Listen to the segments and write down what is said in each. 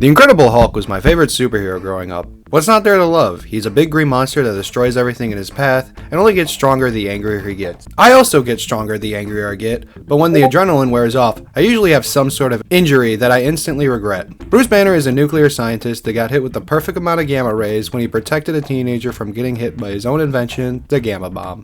The Incredible Hulk was my favorite superhero growing up. What's not there to love? He's a big green monster that destroys everything in his path and only gets stronger the angrier he gets. I also get stronger the angrier I get, but when the adrenaline wears off, I usually have some sort of injury that I instantly regret. Bruce Banner is a nuclear scientist that got hit with the perfect amount of gamma rays when he protected a teenager from getting hit by his own invention, the gamma bomb.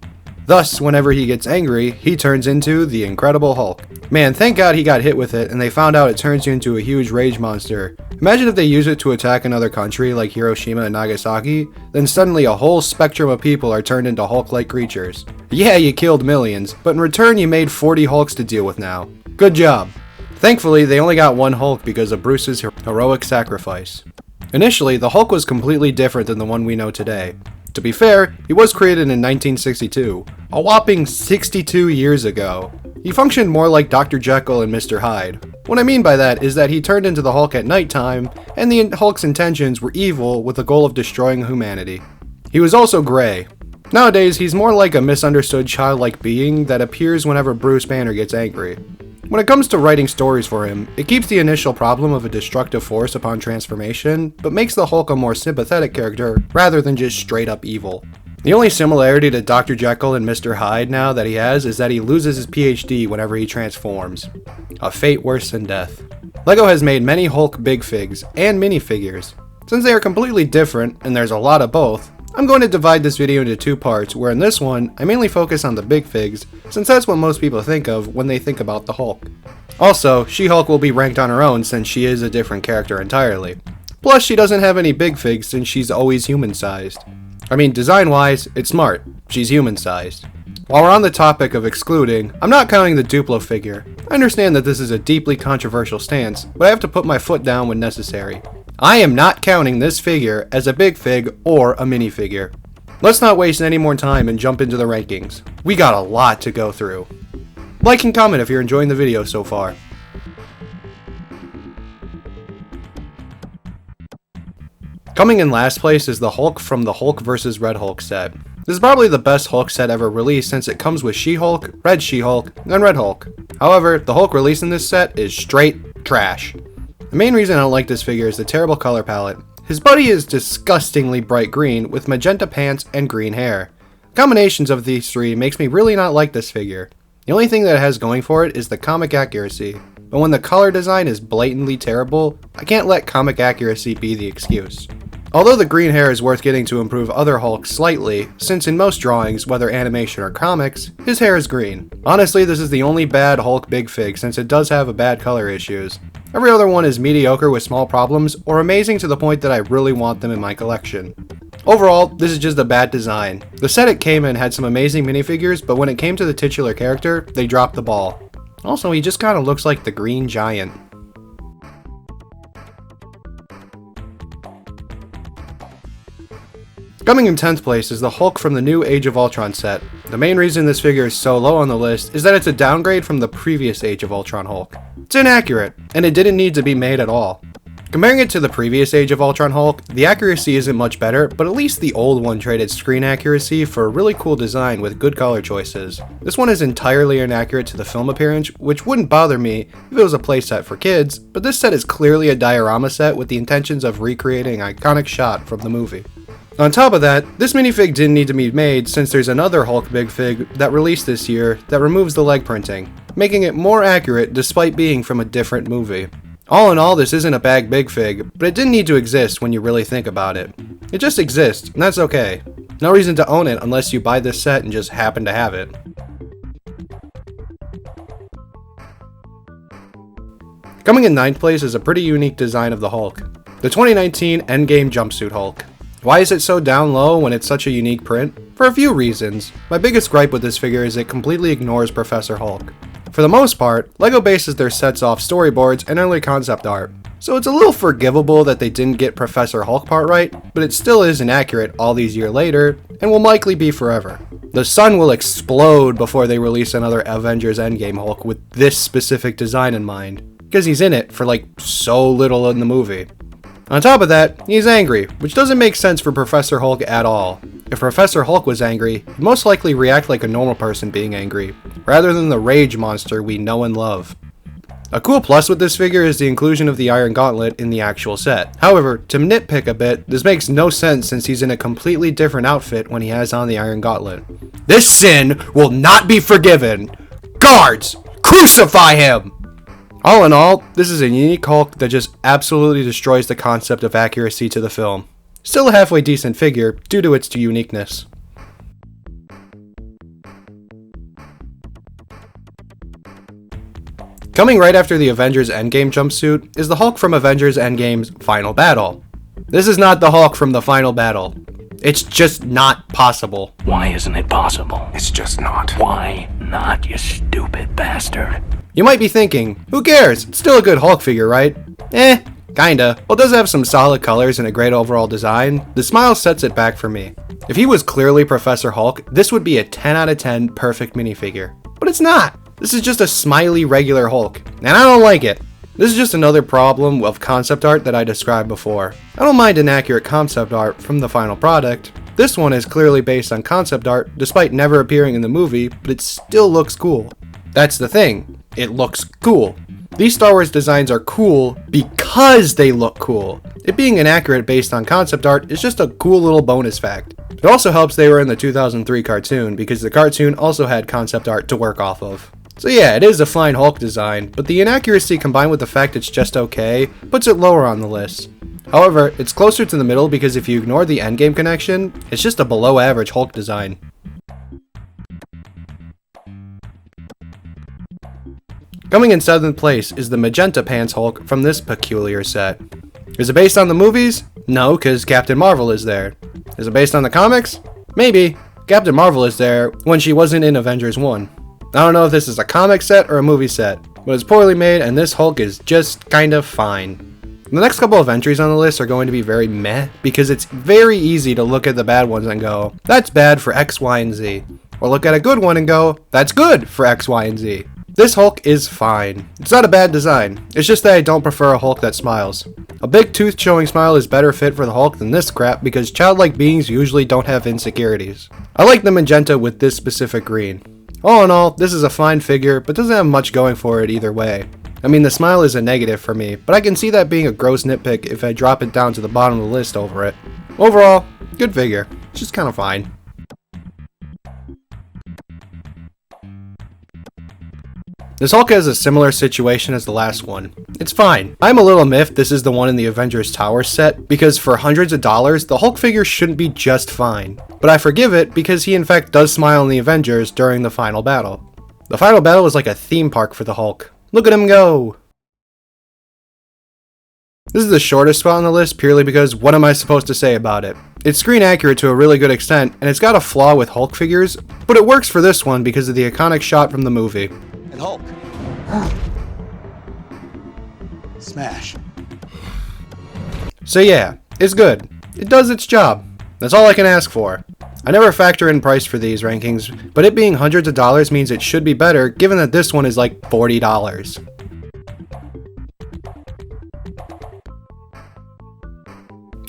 Thus, whenever he gets angry, he turns into the Incredible Hulk. Man, thank God he got hit with it and they found out it turns you into a huge rage monster. Imagine if they use it to attack another country like Hiroshima and Nagasaki, then suddenly a whole spectrum of people are turned into Hulk-like creatures. Yeah, you killed millions, but in return you made 40 Hulks to deal with now. Good job. Thankfully, they only got one Hulk because of Bruce's heroic sacrifice. Initially, the Hulk was completely different than the one we know today. To be fair, he was created in 1962, a whopping 62 years ago. He functioned more like Dr. Jekyll and Mr. Hyde. What I mean by that is that he turned into the Hulk at nighttime, and the Hulk's intentions were evil with the goal of destroying humanity. He was also gray. Nowadays, he's more like a misunderstood childlike being that appears whenever Bruce Banner gets angry. When it comes to writing stories for him, it keeps the initial problem of a destructive force upon transformation, but makes the Hulk a more sympathetic character rather than just straight up evil. The only similarity to Dr. Jekyll and Mr. Hyde now that he has is that he loses his PhD whenever he transforms. A fate worse than death. LEGO has made many Hulk big figs and minifigures. Since they are completely different, and there's a lot of both, I'm going to divide this video into two parts, where in this one, I mainly focus on the big figs, since that's what most people think of when they think about the Hulk. Also, She-Hulk will be ranked on her own since she is a different character entirely. Plus, she doesn't have any big figs since she's always human-sized. I mean, design-wise, it's smart. She's human-sized. While we're on the topic of excluding, I'm not counting the Duplo figure. I understand that this is a deeply controversial stance, but I have to put my foot down when necessary. I am not counting this figure as a big fig or a minifigure. Let's not waste any more time and jump into the rankings. We got a lot to go through. Like and comment if you're enjoying the video so far. Coming in last place is the Hulk from the Hulk vs. Red Hulk set. This is probably the best Hulk set ever released since it comes with She-Hulk, Red She-Hulk, and Red Hulk. However, the Hulk released in this set is straight trash. The main reason I don't like this figure is the terrible color palette. His body is disgustingly bright green with magenta pants and green hair. Combinations of these three makes me really not like this figure. The only thing that it has going for it is the comic accuracy, but when the color design is blatantly terrible, I can't let comic accuracy be the excuse. Although the green hair is worth getting to improve other Hulks slightly, since in most drawings, whether animation or comics, his hair is green. Honestly, this is the only bad Hulk big fig since it does have a bad color issues. Every other one is mediocre with small problems, or amazing to the point that I really want them in my collection. Overall, this is just a bad design. The set it came in had some amazing minifigures, but when it came to the titular character, they dropped the ball. Also, he just kinda looks like the Green Giant. Coming in 10th place is the Hulk from the new Age of Ultron set. The main reason this figure is so low on the list is that it's a downgrade from the previous Age of Ultron Hulk. It's inaccurate, and it didn't need to be made at all. Comparing it to the previous Age of Ultron Hulk, the accuracy isn't much better, but at least the old one traded screen accuracy for a really cool design with good color choices. This one is entirely inaccurate to the film appearance, which wouldn't bother me if it was a playset for kids, but this set is clearly a diorama set with the intentions of recreating an iconic shot from the movie. On top of that, this minifig didn't need to be made since there's another Hulk big fig that released this year that removes the leg printing, making it more accurate despite being from a different movie. All in all, this isn't a bad big fig, but it didn't need to exist when you really think about it. It just exists, and that's okay. No reason to own it unless you buy this set and just happen to have it. Coming in 9th place is a pretty unique design of the Hulk. The 2019 Endgame Jumpsuit Hulk. Why is it so down low when it's such a unique print? For a few reasons. My biggest gripe with this figure is it completely ignores Professor Hulk. For the most part, LEGO bases their sets off storyboards and early concept art, so it's a little forgivable that they didn't get Professor Hulk part right, but it still is inaccurate all these years later, and will likely be forever. The sun will explode before they release another Avengers Endgame Hulk with this specific design in mind, because he's in it for like so little in the movie. On top of that, he's angry, which doesn't make sense for Professor Hulk at all. If Professor Hulk was angry, he'd most likely react like a normal person being angry, rather than the rage monster we know and love. A cool plus with this figure is the inclusion of the Iron Gauntlet in the actual set. However, to nitpick a bit, this makes no sense since he's in a completely different outfit when he has on the Iron Gauntlet. This sin will not be forgiven! Guards! Crucify him! All in all, this is a unique Hulk that just absolutely destroys the concept of accuracy to the film. Still a halfway decent figure due to its uniqueness. Coming right after the Avengers Endgame jumpsuit is the Hulk from Avengers Endgame's Final Battle. This is not the Hulk from the Final Battle. It's just not possible. Why isn't it possible? It's just not. Why not, you stupid bastard? You might be thinking, who cares? It's still a good Hulk figure, right? Kinda. Well, it does have some solid colors and a great overall design. The smile sets it back for me. If he was clearly Professor Hulk, this would be a 10 out of 10 perfect minifigure. But it's not. This is just a smiley regular Hulk, and I don't like it. This is just another problem of concept art that I described before. I don't mind inaccurate concept art from the final product. This one is clearly based on concept art despite never appearing in the movie, but it still looks cool. That's the thing, it looks cool. These Star Wars designs are cool because they look cool. It being inaccurate based on concept art is just a cool little bonus fact. It also helps they were in the 2003 cartoon because the cartoon also had concept art to work off of. So yeah, it is a fine Hulk design, but the inaccuracy combined with the fact it's just okay puts it lower on the list. However, it's closer to the middle because if you ignore the Endgame connection, it's just a below average Hulk design. Coming in 7th place is the Magenta Pants Hulk from this peculiar set. Is it based on the movies? No, because Captain Marvel is there. Is it based on the comics? Maybe. Captain Marvel is there when she wasn't in Avengers 1. I don't know if this is a comic set or a movie set, but it's poorly made and this Hulk is just kind of fine. The next couple of entries on the list are going to be very meh because it's very easy to look at the bad ones and go, that's bad for X, Y, and Z. Or look at a good one and go, that's good for X, Y, and Z. This Hulk is fine. It's not a bad design. It's just that I don't prefer a Hulk that smiles. A big tooth showing smile is better fit for the Hulk than this crap because childlike beings usually don't have insecurities. I like the magenta with this specific green. All in all, this is a fine figure, but doesn't have much going for it either way. I mean, the smile is a negative for me, but I can see that being a gross nitpick if I drop it down to the bottom of the list over it. Overall, good figure. It's just kind of fine. This Hulk has a similar situation as the last one. It's fine. I'm a little miffed this is the one in the Avengers Tower set, because for hundreds of dollars, the Hulk figure shouldn't be just fine. But I forgive it because he in fact does smile in the Avengers during the final battle. The final battle is like a theme park for the Hulk. Look at him go! This is the shortest spot on the list purely because what am I supposed to say about it? It's screen accurate to a really good extent, and it's got a flaw with Hulk figures, but it works for this one because of the iconic shot from the movie. Hulk. Smash. So yeah, it's good. It does its job. That's all I can ask for. I never factor in price for these rankings, but it being hundreds of dollars means it should be better given that this one is like $40.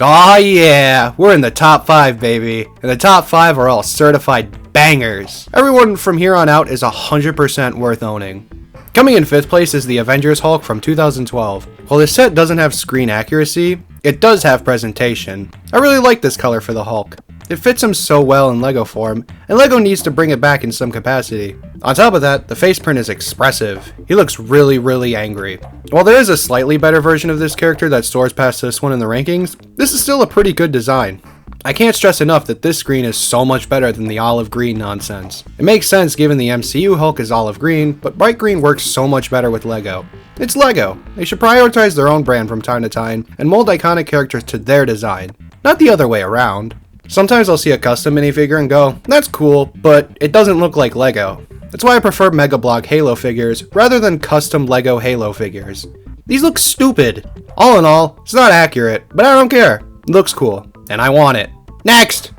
Aw yeah, we're in the top 5 baby, and the top 5 are all certified bangers. Everyone from here on out is 100% worth owning. Coming in 5th place is the Avengers Hulk from 2012. While this set doesn't have screen accuracy, it does have presentation. I really like this color for the Hulk. It fits him so well in LEGO form, and LEGO needs to bring it back in some capacity. On top of that, the face print is expressive. He looks really angry. While there is a slightly better version of this character that soars past this one in the rankings, this is still a pretty good design. I can't stress enough that this green is so much better than the olive green nonsense. It makes sense given the MCU Hulk is olive green, but bright green works so much better with LEGO. It's LEGO. They should prioritize their own brand from time to time and mold iconic characters to their design, not the other way around. Sometimes I'll see a custom minifigure and go, that's cool, but it doesn't look like LEGO. That's why I prefer Mega Block Halo figures rather than custom LEGO Halo figures. These look stupid. All in all, it's not accurate, but I don't care. It looks cool, and I want it. Next!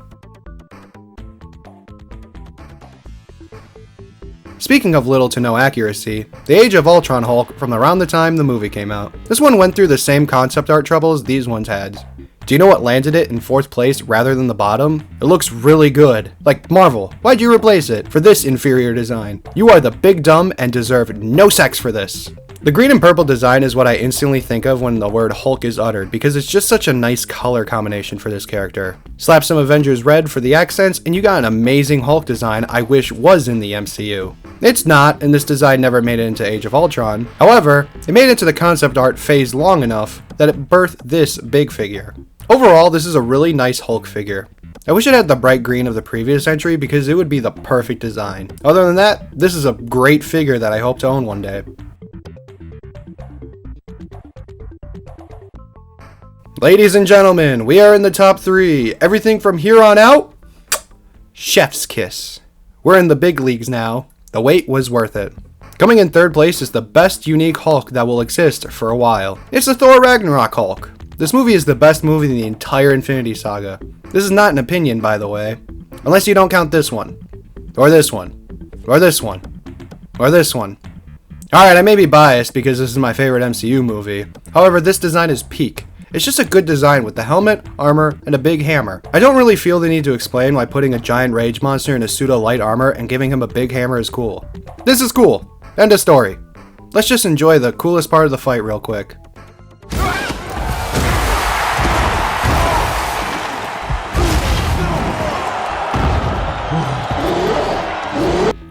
Speaking of little to no accuracy, the Age of Ultron Hulk from around the time the movie came out. This one went through the same concept art troubles these ones had. Do you know what landed it in 4th place rather than the bottom? It looks really good. Like, Marvel, why'd you replace it for this inferior design? You are the big dumb and deserve no sex for this. The green and purple design is what I instantly think of when the word Hulk is uttered, because it's just such a nice color combination for this character. Slap some Avengers red for the accents, and you got an amazing Hulk design I wish was in the MCU. It's not, and this design never made it into Age of Ultron. However, it made it to the concept art phase long enough that it birthed this big figure. Overall, this is a really nice Hulk figure. I wish it had the bright green of the previous entry because it would be the perfect design. Other than that, this is a great figure that I hope to own one day. Ladies and gentlemen, we are in the top 3. Everything from here on out, chef's kiss. We're in the big leagues now. The wait was worth it. Coming in 3rd place is the best unique Hulk that will exist for a while. It's the Thor Ragnarok Hulk. This movie is the best movie in the entire Infinity Saga. This is not an opinion, by the way. Unless you don't count this one. Or this one. Or this one. Or this one. Alright, I may be biased because this is my favorite MCU movie. However, this design is peak. It's just a good design with the helmet, armor, and a big hammer. I don't really feel the need to explain why putting a giant rage monster in a pseudo-light armor and giving him a big hammer is cool. This is cool. End of story. Let's just enjoy the coolest part of the fight real quick.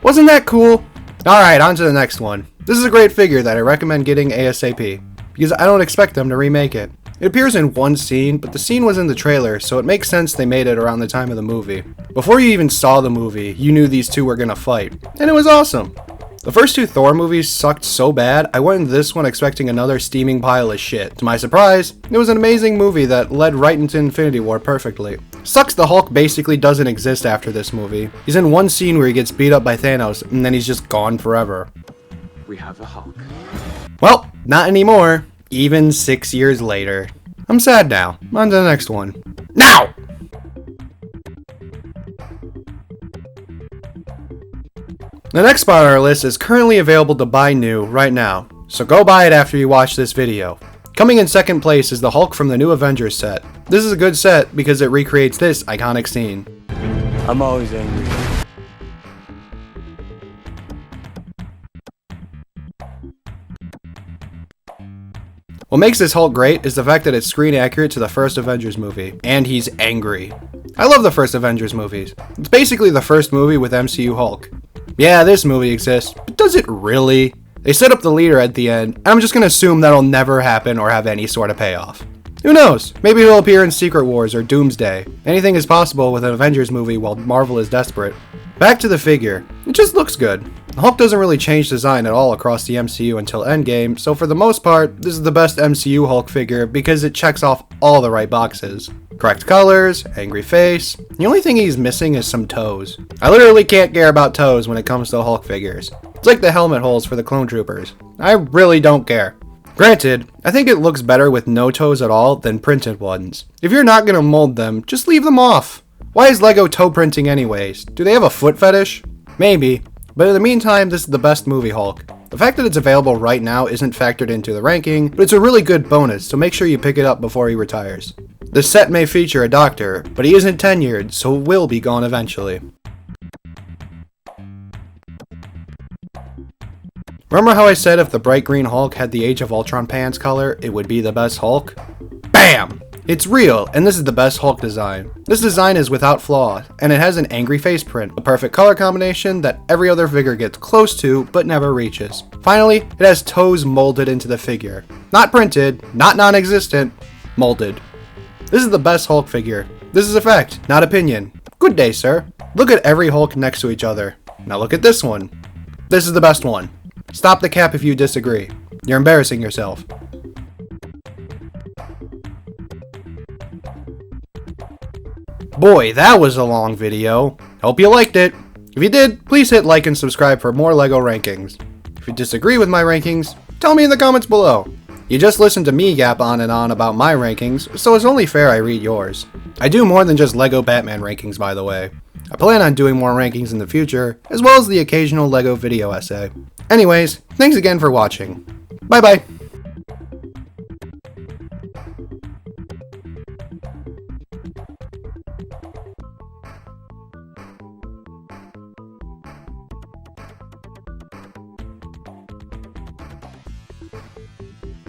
Wasn't that cool? Alright, on to the next one. This is a great figure that I recommend getting ASAP, because I don't expect them to remake it. It appears in one scene, but the scene was in the trailer, so it makes sense they made it around the time of the movie. Before you even saw the movie, you knew these two were gonna fight, and it was awesome. The first 2 Thor movies sucked so bad, I went into this one expecting another steaming pile of shit. To my surprise, it was an amazing movie that led right into Infinity War perfectly. Sucks the Hulk basically doesn't exist after this movie. He's in one scene where he gets beat up by Thanos, and then he's just gone forever. We have a Hulk. Well, not anymore. Even 6 years later. I'm sad now. On to the next one. Now! The next spot on our list is currently available to buy new right now, so go buy it after you watch this video. Coming in 2nd place is the Hulk from the new Avengers set. This is a good set because it recreates this iconic scene. I'm always angry. What makes this Hulk great is the fact that it's screen accurate to the first Avengers movie, and he's angry. I love the first Avengers movies. It's basically the first movie with MCU Hulk. Yeah, this movie exists, but does it really? They set up the leader at the end, and I'm just gonna assume that'll never happen or have any sort of payoff. Who knows? Maybe he'll appear in Secret Wars or Doomsday. Anything is possible with an Avengers movie while Marvel is desperate. Back to the figure. It just looks good. The Hulk doesn't really change design at all across the MCU until Endgame, so for the most part, this is the best MCU Hulk figure because it checks off all the right boxes. Correct colors, angry face. The only thing he's missing is some toes. I literally can't care about toes when it comes to Hulk figures. It's like the helmet holes for the clone troopers. I really don't care. Granted, I think it looks better with no toes at all than printed ones. If you're not gonna mold them, just leave them off. Why is Lego toe printing anyways? Do they have a foot fetish? Maybe. But in the meantime, this is the best movie Hulk. The fact that it's available right now isn't factored into the ranking, but it's a really good bonus, so make sure you pick it up before he retires. This set may feature a doctor, but he isn't tenured, so it will be gone eventually. Remember how I said if the bright green Hulk had the Age of Ultron pants color, it would be the best Hulk? BAM! It's real, and this is the best Hulk design. This design is without flaw, and it has an angry face print, a perfect color combination that every other figure gets close to, but never reaches. Finally, it has toes molded into the figure. Not printed, not non-existent, molded. This is the best Hulk figure. This is a fact, not opinion. Good day, sir. Look at every Hulk next to each other. Now look at this one. This is the best one. Stop the cap if you disagree. You're embarrassing yourself. Boy, that was a long video. Hope you liked it. If you did, please hit like and subscribe for more LEGO rankings. If you disagree with my rankings, tell me in the comments below. You just listened to me yap on and on about my rankings, so it's only fair I read yours. I do more than just LEGO Batman rankings, by the way. I plan on doing more rankings in the future, as well as the occasional LEGO video essay. Anyways, thanks again for watching. Bye bye.